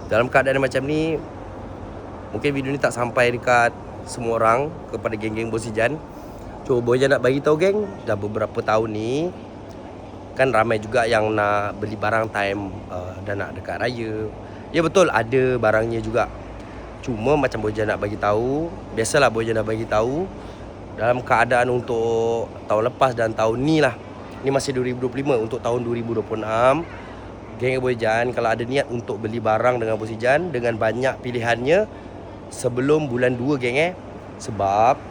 Dalam keadaan macam ni, mungkin video ni tak sampai dekat semua orang, kepada geng-geng Bosijan. So Bojan nak bagi tahu geng, dah beberapa tahun ni kan ramai juga yang nak beli barang time dan nak dekat raya. Ya betul, ada barangnya juga. Cuma macam Bojan nak bagi tahu, biasalah Bojan nak bagi tahu dalam keadaan untuk tahun lepas dan tahun ni lah. Ni masih 2025, untuk tahun 2026 geng Bojan kalau ada niat untuk beli barang dengan Bosijan dengan banyak pilihannya sebelum bulan 2 geng Sebab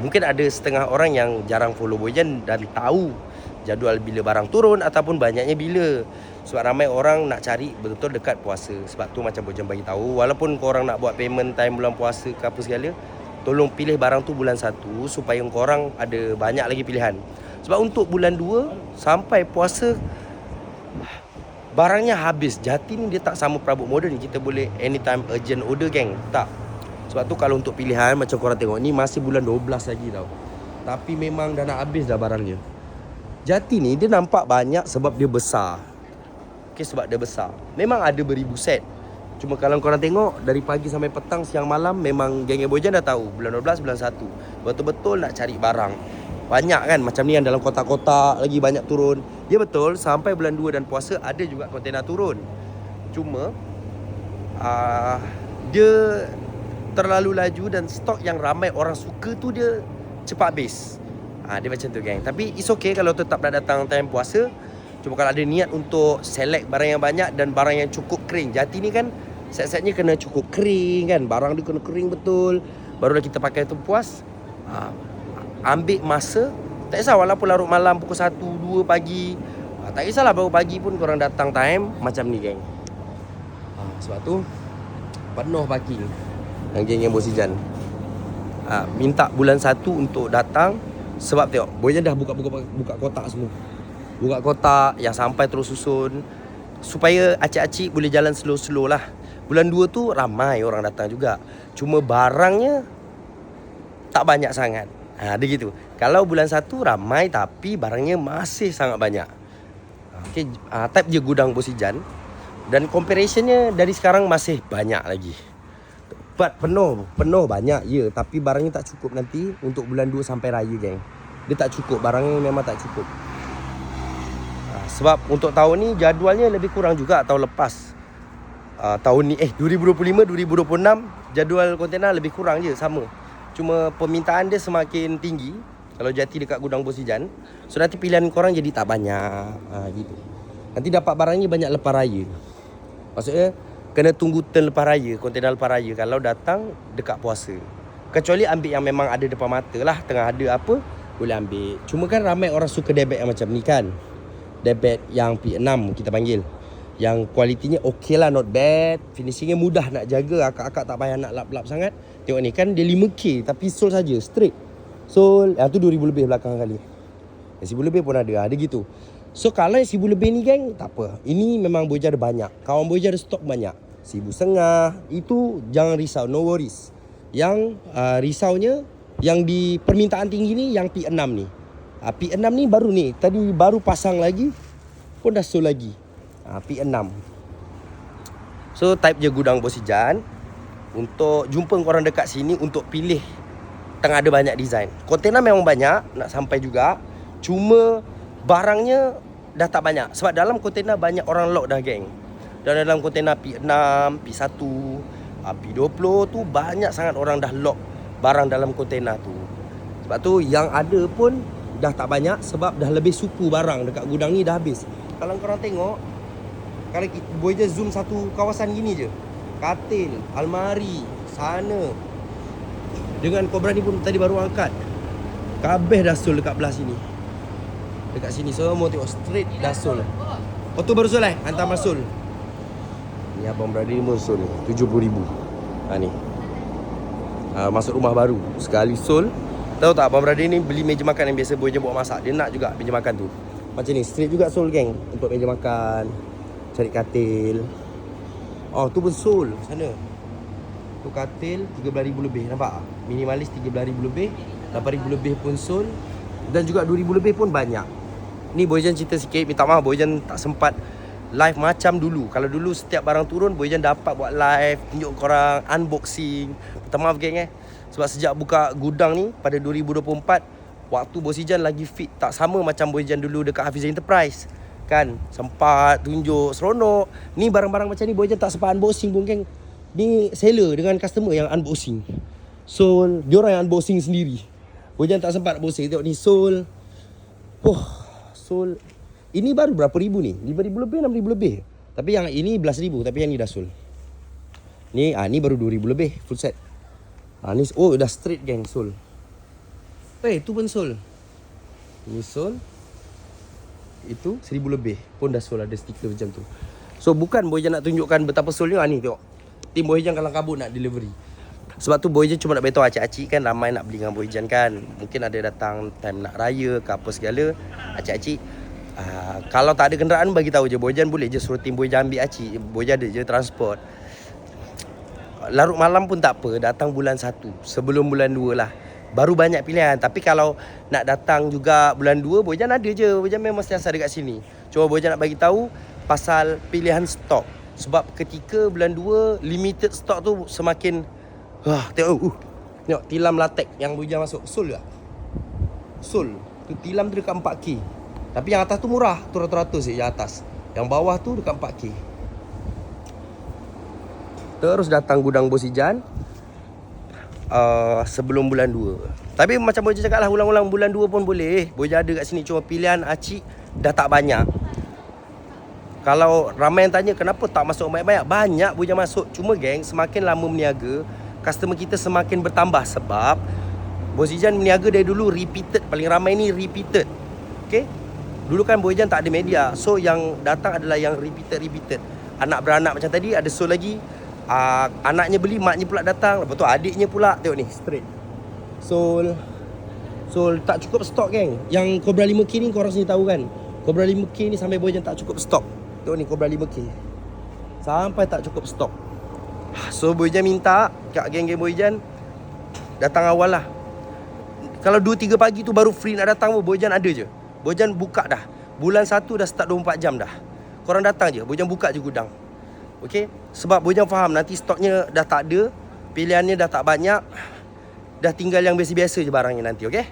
mungkin ada setengah orang yang jarang follow Bojan dan tahu jadual bila barang turun ataupun banyaknya bila. Sebab ramai orang nak cari betul-betul dekat puasa. Sebab tu macam Bojan bagi tahu, walaupun korang nak buat payment time bulan puasa ke apa segala, tolong pilih barang tu bulan 1 supaya korang ada banyak lagi pilihan. Sebab untuk bulan 2 sampai puasa barangnya habis. Jati ni dia tak sama perabot moden, kita boleh anytime urgent order geng. Tak. Sebab tu kalau untuk pilihan macam korang tengok ni masih bulan 12 lagi tau. Tapi memang dah nak habis dah barangnya. Jati ni dia nampak banyak sebab dia besar. Okay, sebab dia besar. Memang ada beribu set. Cuma kalau korang tengok dari pagi sampai petang, siang malam, memang geng Bojan dah tahu bulan 12, bulan 1 betul-betul nak cari barang. Banyak kan macam ni yang dalam kotak-kotak lagi banyak turun. Ya betul, sampai bulan 2 dan puasa ada juga kontena turun. Cuma dia terlalu laju dan stok yang ramai orang suka tu dia cepat habis. Dia macam tu geng. Tapi it's okay kalau tetap dah datang time puasa. Cuma kalau ada niat untuk select barang yang banyak dan barang yang cukup kering. Jati ni kan set-setnya kena cukup kering kan. Barang dia kena kering betul, barulah kita pakai tu puas. Ambil masa. Tak kisah walaupun larut malam pukul 1, 2 pagi. Tak kisahlah baru pagi pun korang datang time macam ni geng. Sebab tu penuh parking yang geng Bosijan. Minta bulan 1 untuk datang. Sebab tengok Bojan dah buka kotak semua. Buka kotak yang sampai terus susun supaya acik-acik boleh jalan slow-slow lah. Bulan 2 tu ramai orang datang juga. Cuma barangnya tak banyak sangat. Dia gitu. Kalau bulan 1 ramai tapi barangnya masih sangat banyak. Okay, type je gudang Bosijan. Dan comparationnya dari sekarang masih banyak lagi. But penuh banyak ya. Tapi barangnya tak cukup nanti untuk bulan 2 sampai raya geng. Dia tak cukup, barangnya memang tak cukup. Sebab untuk tahun ni jadualnya lebih kurang juga tahun lepas. Tahun ni 2025, 2026 jadual kontena lebih kurang je, sama. Cuma permintaan dia semakin tinggi kalau Jati dekat gudang Bosijan. So nanti pilihan korang jadi tak banyak. Gitu. Nanti dapat barangnya banyak lepas raya. Maksudnya kena tunggu turn lepas raya, kontena lepas raya kalau datang dekat puasa. Kecuali ambil yang memang ada depan mata lah, tengah ada apa boleh ambil. Cuma kan ramai orang suka debit yang macam ni kan. Debit yang P6 kita panggil. Yang kualitinya okey lah, not bad. Finishingnya mudah nak jaga, akak-akak tak payah nak lap-lap sangat. Tengok ni kan dia 5K tapi sol saja straight. Sol yang tu 2000 lebih belakang kali. Yang 1000 lebih pun ada gitu. So kalau yang 1000 lebih ni geng, tak apa. Ini memang Bojan ada banyak. Kawan Bojan ada stok banyak. 1500 itu jangan risau, no worries. Yang risaunya yang di permintaan tinggi ni yang P6 ni. P6 ni baru ni, tadi baru pasang lagi pun dah sold lagi. P6. So type je gudang Bosijan. Untuk jumpa korang dekat sini untuk pilih. Tengah ada banyak design. Kontena memang banyak nak sampai juga. Cuma barangnya dah tak banyak. Sebab dalam kontena banyak orang lock dah geng. Dan dalam kontena P6, P1, P20 tu banyak sangat orang dah lock barang dalam kontena tu. Sebab tu yang ada pun dah tak banyak sebab dah lebih suku barang dekat gudang ni dah habis. Kalau korang tengok, kalau Bojan zoom satu kawasan gini je, katil, almari, sana dengan Cobra ni pun tadi baru angkat, kabeh dah sold dekat belah sini. Dekat sini semua tengok straight dah sold. Oh tu baru sold hantar masuk. Ni abang berada ni pun sold 70,000. Ni masuk rumah baru sekali sold. Tahu tak abang berada ni beli meja makan yang biasa Bojan buat masak. Dia nak juga meja makan tu. Macam ni straight juga sold geng. Untuk meja makan, cari katil. Oh tu pun sold sana. Tu katil 13,000 lebih, nampak? Minimalis 13,000 lebih, 8,000 lebih pun sold. Dan juga 2,000 lebih pun banyak. Ni Bojan cerita sikit, minta maaf Bojan tak sempat live macam dulu. Kalau dulu setiap barang turun, Boy Jan dapat buat live, tunjuk korang unboxing. Minta maaf geng sebab sejak buka gudang ni pada 2024, waktu Boss Ijan lagi fit tak sama macam Boy Jan dulu dekat Hafiz Enterprise. Kan sempat tunjuk seronok. Ni barang-barang macam ni Boy Jan tak sempat unboxing pun geng. Ni seller dengan customer yang unboxing. Soul, diorang yang unboxing sendiri. Boy Jan tak sempat unboxing. Tengok ni Soul. Soul. Ini baru berapa ribu ni? 5,000 lebih, 6,000 lebih. Tapi yang ini 11,000. Tapi yang ni dah Soul. Ni baru 2,000 lebih full set. Ni dah straight geng Soul. Tu pun Soul. Ni Soul. Itu 1,000 lebih pun dah Soul, ada stiker macam tu. So bukan Boy Jan nak tunjukkan betapa Soulnya. Ni tengok, tim Boy Jan kalang kabut nak delivery. Sebab tu Boy Jan cuma nak beritahu acik-acik kan, ramai nak beli dengan Boy Jan kan. Mungkin ada datang time nak raya ke apa segala. Acik-acik kalau tak ada kenderaan bagi tahu je. Boy Jan boleh je suruh tim Boy Jan ambil acik. Boy Jan ada je transport. Larut malam pun tak apa, datang bulan 1 sebelum bulan 2 lah. Baru banyak pilihan. Tapi kalau nak datang juga bulan 2, Boy Jan ada je. Boy Jan memang sentiasa dekat sini. Cuma Boy Jan nak bagi tahu pasal pilihan stok. Sebab ketika bulan 2 limited stok tu semakin tengok tilam latex yang Boy Jan masuk. Soul tak? Soul. Tu tilam tu dekat 4K. Tapi yang atas tu murah, tu ratus-ratus je yang atas. Yang bawah tu dekat 4K. Terus datang gudang Boss Ijan sebelum bulan 2. Tapi macam Boy Jan cakap lah, ulang-ulang bulan 2 pun boleh. Boy Jan ada kat sini, cuma pilihan acik dah tak banyak. Kalau ramai yang tanya kenapa tak masuk banyak-banyak, banyak Boy Jan masuk. Cuma geng, semakin lama berniaga, customer kita semakin bertambah. Sebab Boss Ijan berniaga dari dulu repeated. Paling ramai ni repeated. Okay? Dulu kan Boy Jan tak ada media. So yang datang adalah yang repeated. Anak beranak macam tadi, ada Soul lagi. Anaknya beli, maknya pula datang. Lepas tu adiknya pula. Tengok ni, straight Soul tak cukup stok geng. Yang Cobra 5K ni korang sendiri tahu kan. Cobra 5K ni sampai Boy Jan tak cukup stok. Tengok ni Cobra 5K sampai tak cukup stok. So Boy Jan minta kat geng-geng Boy Jan datang awal lah. Kalau 2-3 pagi tu baru free nak datang, Boy Jan ada je. Boy Jan buka dah. Bulan 1 dah start 24 jam dah. Korang datang je, Boy Jan buka je gudang. Okay? Sebab Boy Jan faham nanti stoknya dah tak ada, pilihannya dah tak banyak, dah tinggal yang biasa-biasa je barangnya nanti. Okay?